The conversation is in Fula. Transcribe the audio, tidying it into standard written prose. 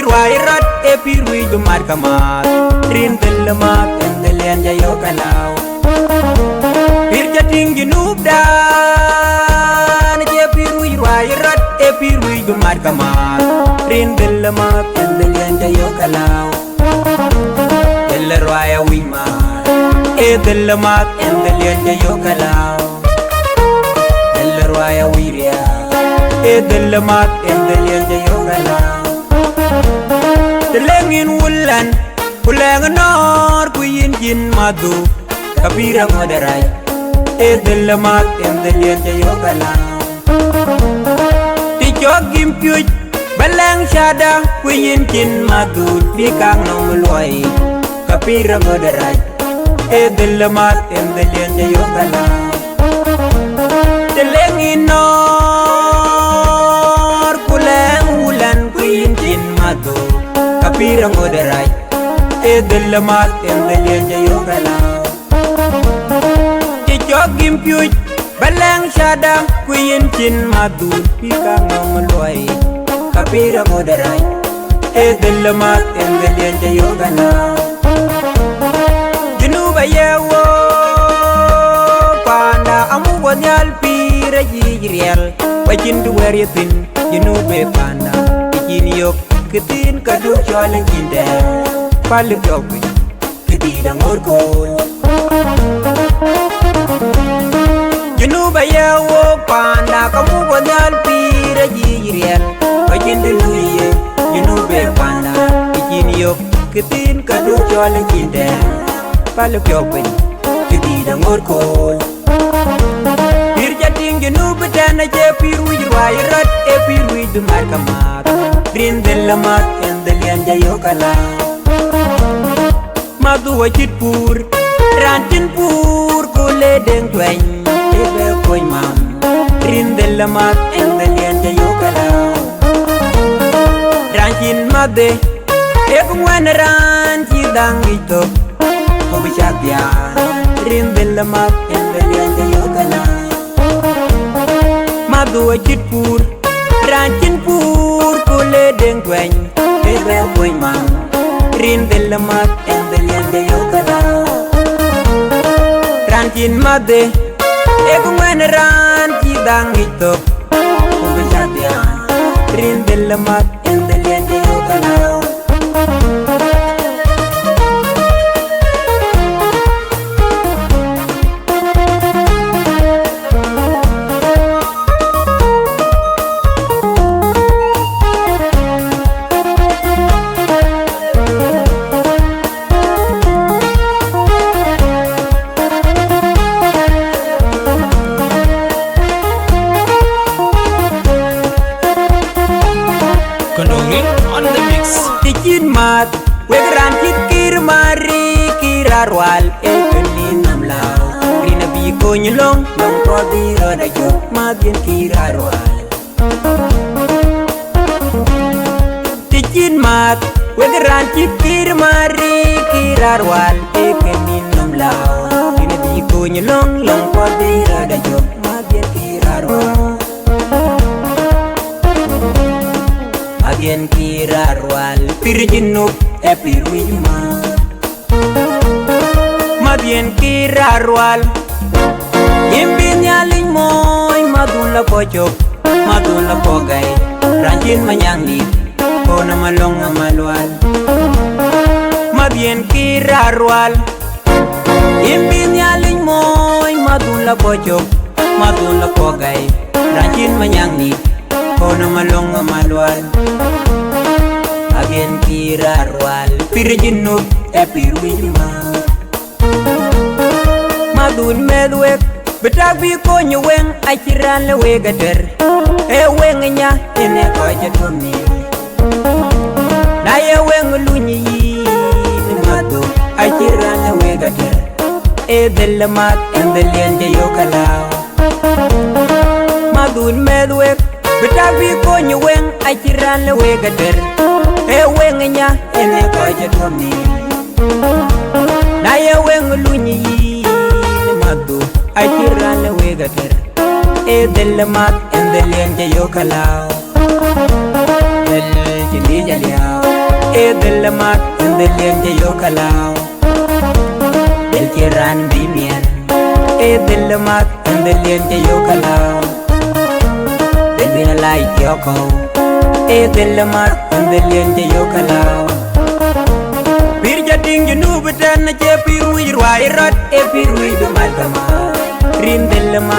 Wairat e pirwi du Makarmash rin del mat en del yanja yo kalau pir jating junub dan je pirwi Wairat e pirwi du Makarmash rin del mat en del yanja yo kalau del raya wima e del mat en del yanja yo kalau del raya wiria e del mat en del yanja yo kalau Telengin wulan, pulang nor kuyin jin madu, kapira moderai, edel mat endelian jayo kalam. Tijog gimpuj, balang shada kuyin jin madu, pikang nomulwai, kapira moderai, edel mat endelian jayo kalam. Telengin nor, pulang wulan kuyin jin madu. Kapira moderai, edel mat endel yanja yo kalau. Tijog gimpuj, balang shada kuyin jin madu, pikang nomulwai, kapira moderai, edel mat endel yanja yo kalau. Junuba yewo, panda amu bonyal pira jiriel, bajin duwer yatin, junube panda, ikin yok. Ketin kadu cholen kinde palu yopi ketidang orkol Junuba yewo panda kamu bonyal pira jiriel bajin deluye junube panda ikin yok ketin kadu cholen kinde palu yopi ketidang orkol pir jating junub dana je piru Wairat e piru du Makarmash rin del mat endel yanja yo kalau madu wajit pur rantin pur kule deng tweng ebe koy mam rin del mat endel yanja yo kalau rantin made e kungwen ranti dang ito ko bichapya rin del mat endel yanja yo kalau madu wajit pur rantin pur kule deng tweng ebe koy mam rin del mat endel yanja yo kalau rantin made e kungwen ranti dang ito ko bichapya rin del mat endel yanja yo kalau Maath, wegran kir mari kirarwal ekenin namlaw rina biko nyolong long podi roda jo magin kirarwal Tijin Maath, wegran kir mari kirarwal ekenin namlaw rina biko nyolong long podi roda jo magin kirarwal Again kirarwal pirjinuk e pirwima Mabien kirarwal Imbin yaling moy madula pojok madula pogay ranjin manyangit kona malong amalwal Mabien kirarwal Imbin yaling moy madula pojok madula pogay ranjin manyangit kona malong amalwal Again kirarwal pirjinuk e pirwima Madun medwek betak bi ko nyeweng achiran le wegader e wengnya ene ko jatomi na ye weng lunyi ni madu achiran le wegader e del mat endel yanja yo kalau Madun medwek betak bi ko nyeweng achiran le wegader e wengnya ene ko jatomi na ye weng lunyi ni madu achiran le wegader e del mat endel yanja yo kalau del jindi jaliao e del mat en del lente yo calao del kiran bimian e del mat en del lente yo calao del bina lai yoko e del mat en del lente yo calao bir jading junu bedan je piru irwai rat e piru du malkama rin del mat